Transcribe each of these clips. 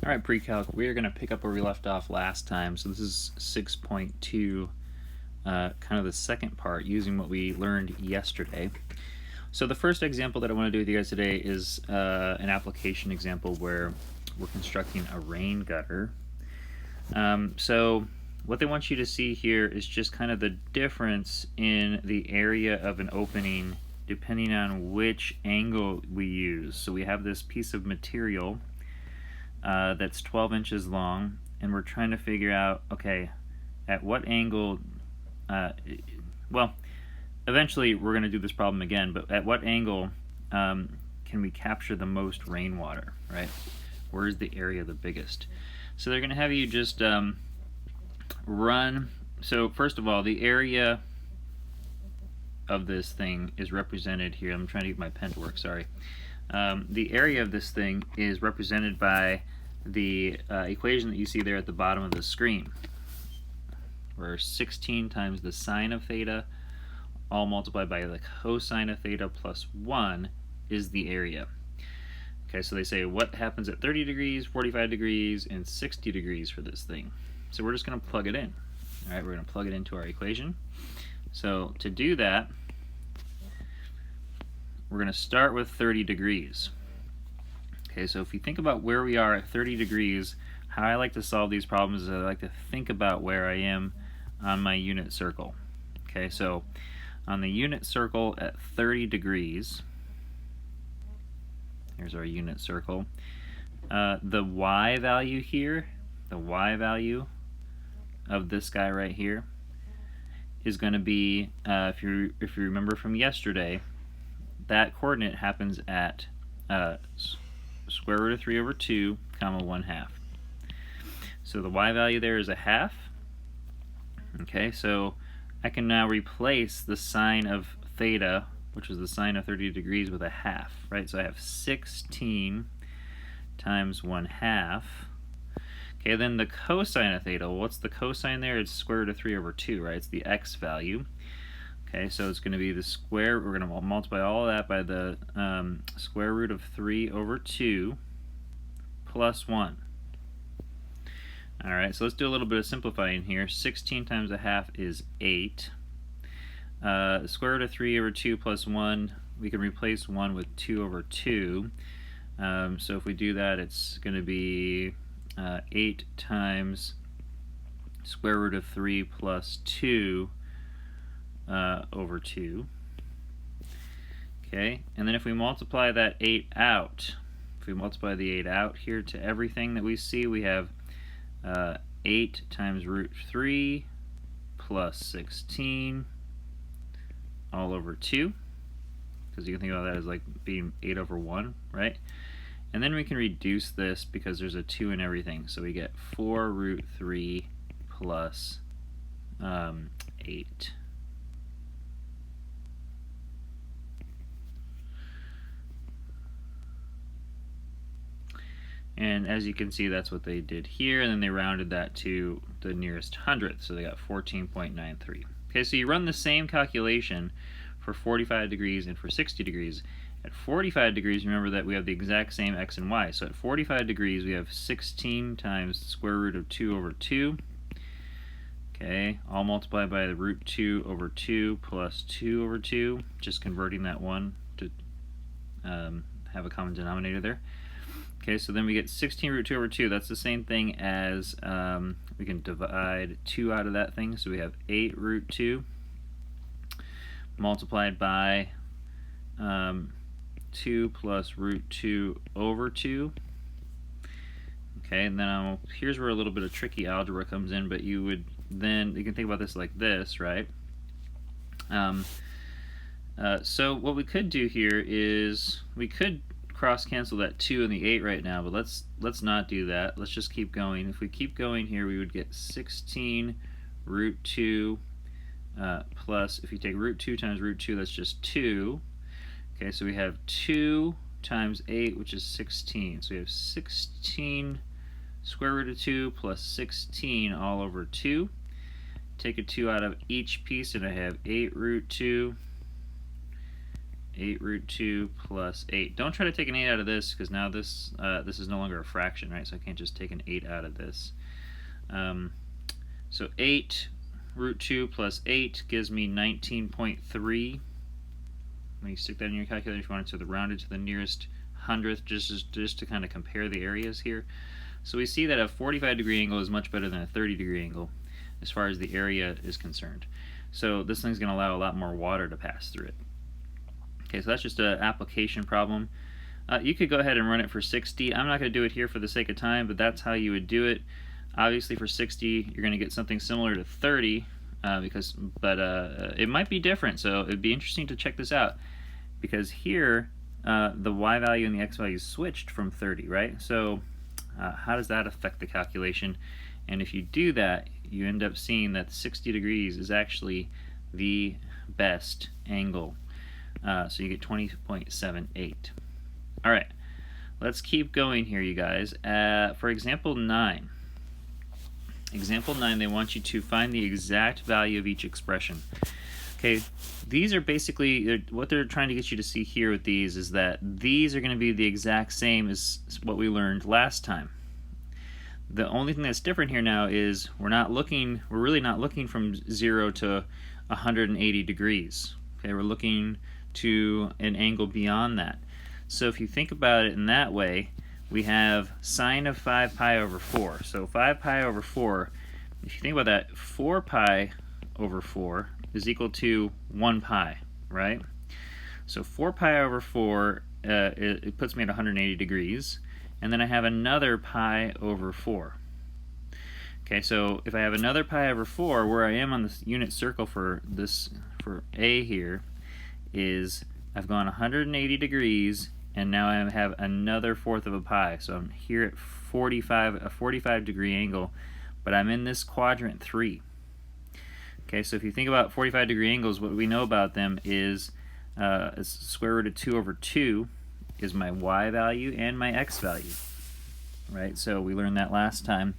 All right, pre-calc, we are going to pick up where we left off last time. So this is 6.2, kind of the second part, using what we learned yesterday. So the first example that I want to do with you guys today is an application example where we're constructing a rain gutter. So what they want you to see here is just kind of the difference in the area of an opening depending on which angle we use. So we have this piece of material that's 12 inches long, and we're trying to figure out, okay, at what angle, well, eventually we're going to do this problem again, but at what angle can we capture the most rainwater, right? Where is the area the biggest? So they're going to have you just run. So first of all, the area of this thing is represented here. I'm trying to get my pen to work, sorry. The area of this thing is represented by the equation that you see there at the bottom of the screen, where 16 times the sine of theta all multiplied by the cosine of theta plus 1 is the area. Okay, so they say what happens at 30 degrees, 45 degrees, and 60 degrees for this thing. So we're just going to plug it in. All right, we're going to plug it into our equation. So to do that, we're going to start with 30 degrees. Okay, so if you think about where we are at 30 degrees, how I like to solve these problems is I like to think about where I am on my unit circle. Okay, so on the unit circle at 30 degrees, here's our unit circle. The y value here, the y value of this guy right here, is going to be, if you remember from yesterday, that coordinate happens at square root of 3 over 2, comma 1/2. So the y value there is 1/2. Okay, so I can now replace the sine of theta, which is the sine of 30 degrees, with 1/2, right? So I have 16 times 1/2. Okay, then the cosine of theta, well, what's the cosine there? It's square root of 3 over 2, right? It's the x value. Okay, so it's going to be the square, we're going to multiply all of that by the square root of 3 over 2 plus 1. Alright, so let's do a little bit of simplifying here. 16 times 1/2 is 8. Square root of 3 over 2 plus 1, we can replace 1 with 2 over 2. So if we do that, it's going to be 8 times square root of 3 plus 2 over 2. Okay, and then if we multiply that 8 out, if we multiply the 8 out here to everything that we see, we have 8 times root 3 plus 16 all over 2, because you can think about that as like being 8 over 1, right? And then we can reduce this because there's a 2 in everything, so we get 4 root 3 plus 8. And as you can see, that's what they did here, and then they rounded that to the nearest hundredth, so they got 14.93. Okay, so you run the same calculation for 45 degrees and for 60 degrees. At 45 degrees, remember that we have the exact same x and y. So at 45 degrees, we have 16 times the square root of 2 over 2. Okay, all multiplied by the root 2 over 2 plus 2 over 2, just converting that one to have a common denominator there. Okay, so then we get 16 root 2 over 2. That's the same thing as, we can divide 2 out of that thing, so we have 8 root 2 multiplied by 2 plus root 2 over 2. Okay, and then here's where a little bit of tricky algebra comes in, but you can think about this like this, right? So what we could do here is we could cross cancel that 2 and the 8 right now, but let's not do that. Let's just keep going. If we keep going here, we would get 16 root 2 plus, if you take root 2 times root 2, that's just 2. Okay, so we have 2 times 8, which is 16. So we have 16 square root of 2 plus 16 all over 2. Take a 2 out of each piece, and I have 8 root 2 8 root 2 plus 8. Don't try to take an 8 out of this, because now this is no longer a fraction, right? So I can't just take an 8 out of this. So 8 root 2 plus 8 gives me 19.3. When you stick that in your calculator, if you wanted to round it to the nearest hundredth, just to kind of compare the areas here. So we see that a 45-degree angle is much better than a 30-degree angle as far as the area is concerned. So this thing's going to allow a lot more water to pass through it. Okay, so that's just an application problem. You could go ahead and run it for 60. I'm not going to do it here for the sake of time, but that's how you would do it. Obviously for 60, you're going to get something similar to 30, but it might be different, so it'd be interesting to check this out. Because here, the y value and the x value switched from 30, right? So how does that affect the calculation? And if you do that, you end up seeing that 60 degrees is actually the best angle. So you get 20.78. All right, let's keep going here, you guys. For example 9. Example 9, they want you to find the exact value of each expression. Okay, these are basically, what they're trying to get you to see here with these is that these are going to be the exact same as what we learned last time. The only thing that's different here now is we're really not looking from 0 to 180 degrees. Okay, we're looking to an angle beyond that. So if you think about it in that way, we have sine of 5 pi over 4. So 5 pi over 4, if you think about that, 4 pi over 4 is equal to 1 pi, right? So 4 pi over 4, it puts me at 180 degrees. And then I have another pi over 4. Okay, so if I have another pi over 4, where I am on the unit circle for A here, is I've gone 180 degrees, and now I have another fourth of a pi. So I'm here at a 45 degree angle, but I'm in this quadrant 3. Okay, so if you think about 45 degree angles, what we know about them is square root of 2 over 2 is my y value and my x value, right? So we learned that last time.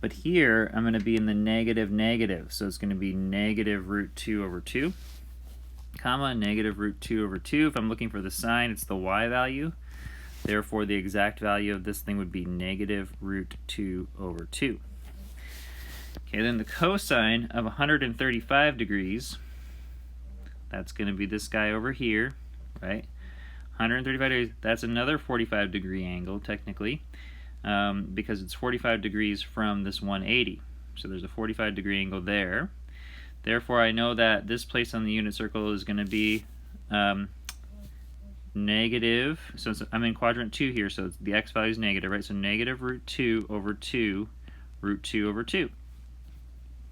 But here I'm going to be in the negative, so it's going to be negative root 2 over 2, comma, negative root 2 over 2. If I'm looking for the sine, it's the y value. Therefore, the exact value of this thing would be negative root 2 over 2. Okay, then the cosine of 135 degrees, that's going to be this guy over here, right? 135 degrees, that's another 45 degree angle, technically, because it's 45 degrees from this 180. So there's a 45 degree angle there. Therefore, I know that this place on the unit circle is going to be negative. So I'm in quadrant 2 here, so the x value is negative, right? So negative root 2 over 2, root 2 over 2.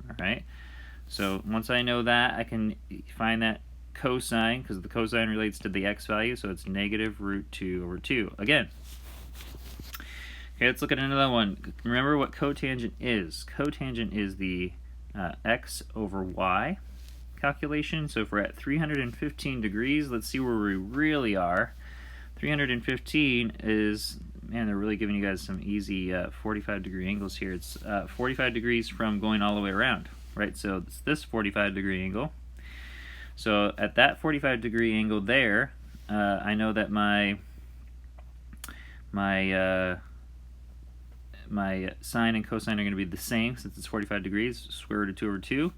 All right. So once I know that, I can find that cosine, because the cosine relates to the x value, so it's negative root 2 over 2. Again. Okay, let's look at another one. Remember what cotangent is. Cotangent is the x over y calculation. So if we're at 315 degrees, let's see where we really are. 315 is, man, they're really giving you guys some easy 45 degree angles here. It's 45 degrees from going all the way around, right? So it's this 45 degree angle. So at that 45 degree angle there, I know that my sine and cosine are going to be the same since it's 45 degrees, square root of 2 over 2.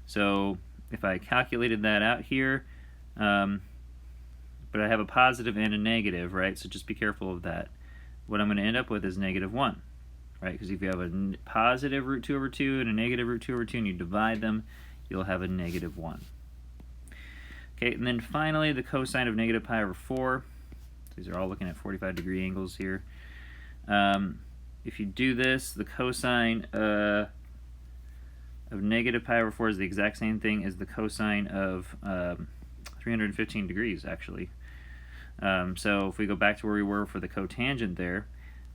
So if I calculated that out here, but I have a positive and a negative, right? So just be careful of that. What I'm going to end up with is negative 1, right? Because if you have a positive root 2 over 2 and a negative root 2 over 2 and you divide them, you'll have a negative 1. Okay, and then finally the cosine of negative pi over 4. These are all looking at 45 degree angles here. If you do this, the cosine of negative pi over 4 is the exact same thing as the cosine of 315 degrees, actually. So if we go back to where we were for the cotangent there,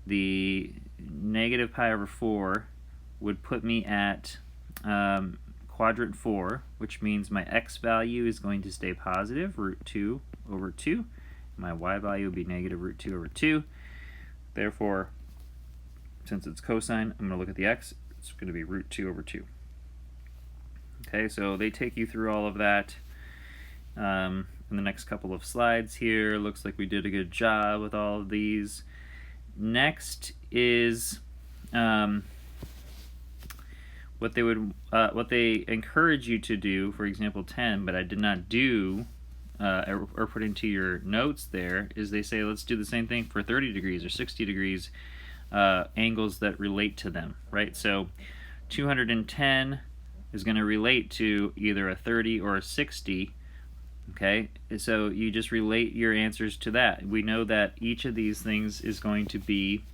the negative pi over 4 would put me at quadrant 4, which means my x value is going to stay positive, root 2 over 2. My y value would be negative root 2 over 2. Therefore, since it's cosine, I'm going to look at the x. It's going to be root 2 over 2. Okay, so they take you through all of that. And in the next couple of slides here. Looks like we did a good job with all of these. Next is what they encourage you to do for example 10, but I did not do or put into your notes there, is they say let's do the same thing for 30 degrees or 60 degrees angles that relate to them, right? So 210 is going to relate to either a 30 or a 60. Okay, so you just relate your answers to that. We know that each of these things is going to be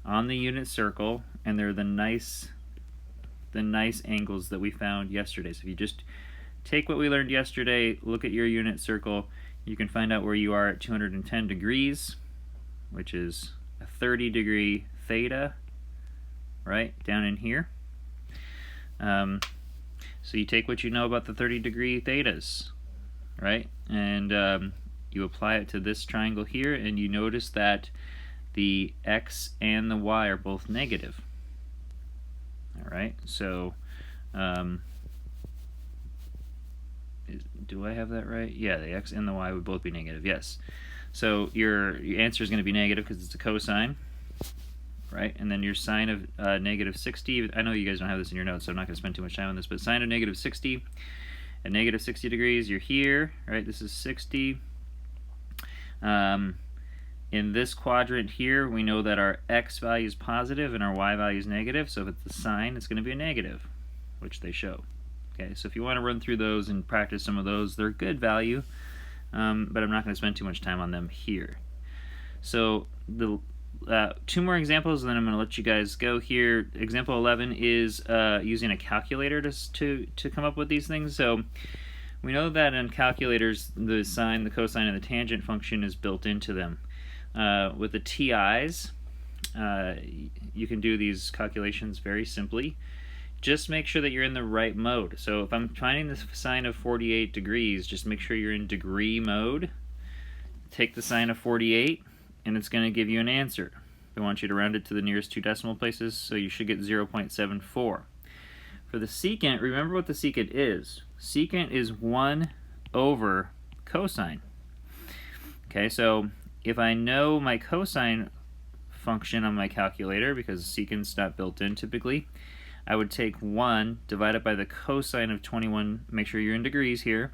on the unit circle, and they're the nice angles that we found yesterday. So if you just take what we learned yesterday, look at your unit circle, you can find out where you are at 210 degrees, which is a 30 degree theta, right, down in here. So you take what you know about the 30 degree thetas, right, and you apply it to this triangle here, and you notice that the x and the y are both negative. All right, so do I have that right? Yeah, the x and the y would both be negative, yes. So your answer is going to be negative because it's a cosine, right? And then your sine of negative 60, I know you guys don't have this in your notes, so I'm not going to spend too much time on this, but sine of negative 60, at negative 60 degrees, you're here, right? This is 60. In this quadrant here, we know that our x value is positive and our y value is negative, so if it's the sine, it's going to be a negative, which they show. Okay, so if you want to run through those and practice some of those, they're good value, but I'm not going to spend too much time on them here. So the two more examples, and then I'm going to let you guys go here. Example 11 is using a calculator to come up with these things. So we know that in calculators, the sine, the cosine, and the tangent function is built into them. With the TIs, you can do these calculations very simply. Just make sure that you're in the right mode. So if I'm finding the sine of 48 degrees, just make sure you're in degree mode. Take the sine of 48, and it's going to give you an answer. They want you to round it to the nearest two decimal places, so you should get 0.74. For the secant, remember what the secant is. Secant is 1 over cosine. Okay, so if I know my cosine function on my calculator, because secant's not built in typically, I would take 1 divided by the cosine of 21, make sure you're in degrees here,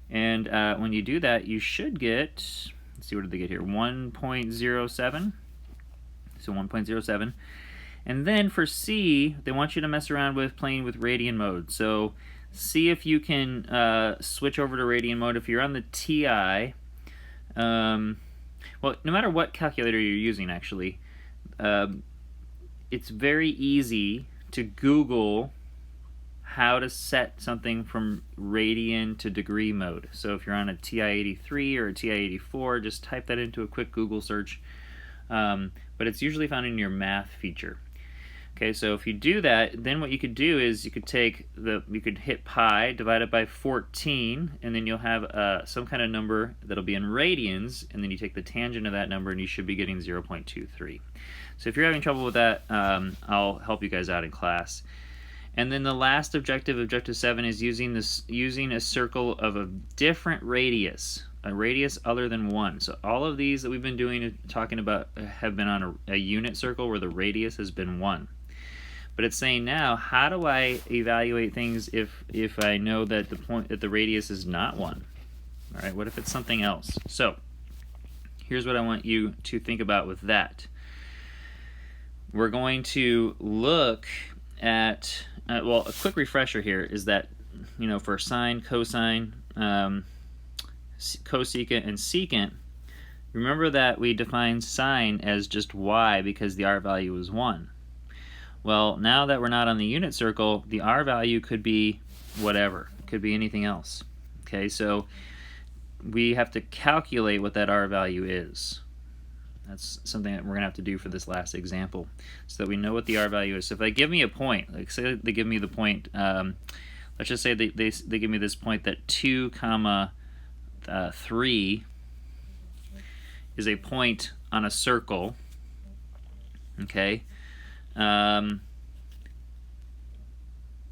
and when you do that, you should get, let's see, what did they get here, 1.07, so 1.07, and then for C, they want you to mess around with playing with radian mode, so see if you can switch over to radian mode. If you're on the TI, well, no matter what calculator you're using, actually, it's very easy to Google how to set something from radian to degree mode. So if you're on a TI-83 or a TI-84, just type that into a quick Google search. But it's usually found in your math feature. Okay, so if you do that, then what you could do is you could hit pi, divide it by 14, and then you'll have some kind of number that'll be in radians, and then you take the tangent of that number, and you should be getting 0.23. So if you're having trouble with that, I'll help you guys out in class. And then the last objective, objective 7, is using a circle of a different radius, a radius other than 1. So all of these that we've been talking about have been on a unit circle where the radius has been 1. But it's saying now, how do I evaluate things if I know that the radius is not 1? All right, what if it's something else? So here's what I want you to think about with that. We're going to look at, well, a quick refresher here is that, for sine, cosine, cosecant, and secant, remember that we defined sine as just y because the r value is 1. Well, now that we're not on the unit circle, the r value could be whatever. It could be anything else. Okay, so we have to calculate what that r value is. That's something that we're going to have to do for this last example so that we know what the r value is. So if they give me a point, like say they give me the point, let's just say they give me this point that 2 comma 3 is a point on a circle, okay, and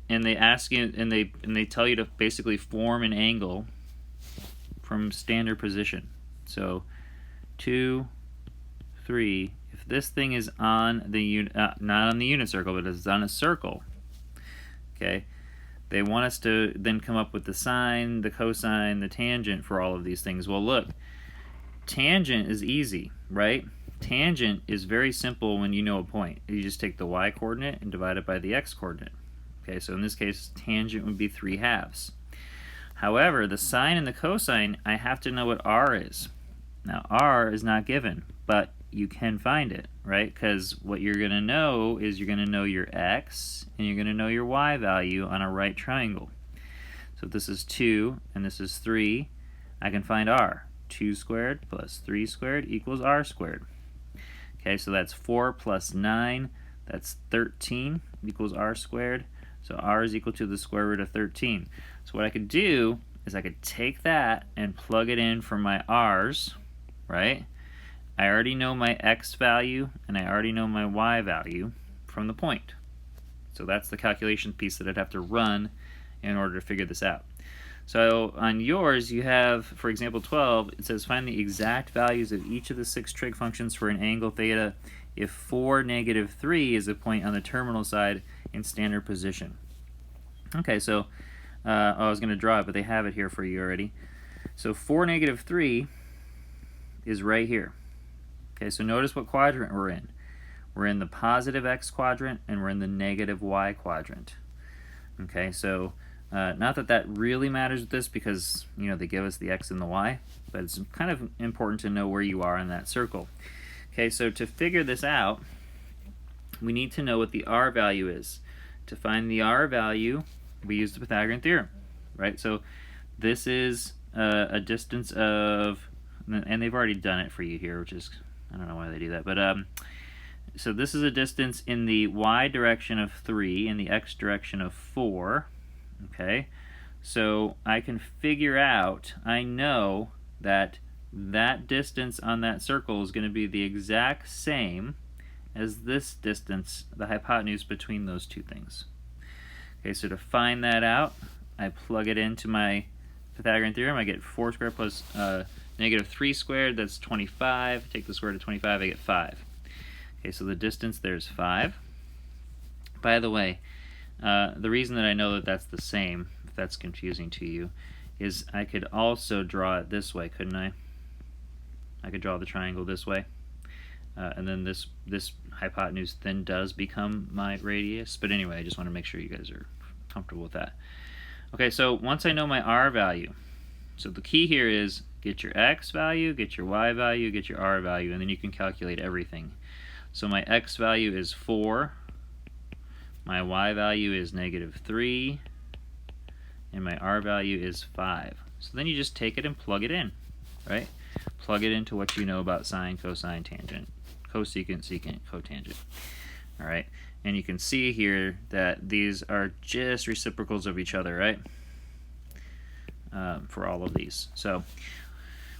they ask you, and they tell you to basically form an angle from standard position. So 2, 3. If this thing is on the not on the unit circle, but it's on a circle, okay, they want us to then come up with the sine, the cosine, the tangent for all of these things. Well, look, tangent is easy, right? Tangent is very simple when you know a point. You just take the y-coordinate and divide it by the x-coordinate. Okay, so in this case, tangent would be 3/2. However, the sine and the cosine, I have to know what r is. Now, r is not given, but you can find it, right? Because what you're going to know is you're going to know your x and you're going to know your y value on a right triangle. So if this is 2 and this is 3, I can find r. 2 squared plus 3 squared equals r squared. Okay, so that's 4 plus 9, that's 13 equals r squared. So r is equal to the square root of 13. So what I could do is I could take that and plug it in for my r's, right? I already know my x value and I already know my y value from the point. So that's the calculation piece that I'd have to run in order to figure this out. So on yours, you have, for example, 12, it says find the exact values of each of the 6 trig functions for an angle theta if 4, -3 is a point on the terminal side in standard position. Okay, so I was going to draw it, but they have it here for you already. So 4, -3 is right here. Okay, so notice what quadrant we're in. We're in the positive x quadrant and we're in the negative y quadrant. Okay, so not that that really matters with this because, you know, they give us the x and the y, but it's kind of important to know where you are in that circle. Okay, so to figure this out, we need to know what the r value is. To find the r value, we use the Pythagorean theorem, right? So this is a distance of, and they've already done it for you here, which is, I don't know why they do that, but so this is a distance in the y direction of 3 and the x direction of 4. Okay, so I can figure out, I know that that distance on that circle is going to be the exact same as this distance, the hypotenuse between those two things. Okay, so to find that out, I plug it into my Pythagorean theorem. I get 4 squared plus -3 squared, that's 25. Take the square root of 25, I get 5. Okay, so the distance there's 5. By the way, the reason that I know that that's the same, if that's confusing to you, is I could also draw it this way, couldn't I? I could draw the triangle this way. And then this hypotenuse then does become my radius. But anyway, I just want to make sure you guys are comfortable with that. Okay, so once I know my r value, so the key here is get your x value, get your y value, get your r value, and then you can calculate everything. So my x value is 4, my y value is -3, and my r value is 5. So then you just take it and plug it in, right? Plug it into what you know about sine, cosine, tangent, cosecant, secant, cotangent. All right, and you can see here that these are just reciprocals of each other, right? For all of these. So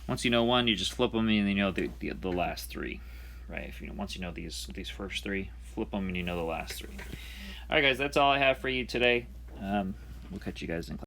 once you know one, you just flip them and you know the last 3, right? If you know, once you know these first 3, flip them and you know the last 3. All right, guys, that's all I have for you today. We'll catch you guys in class.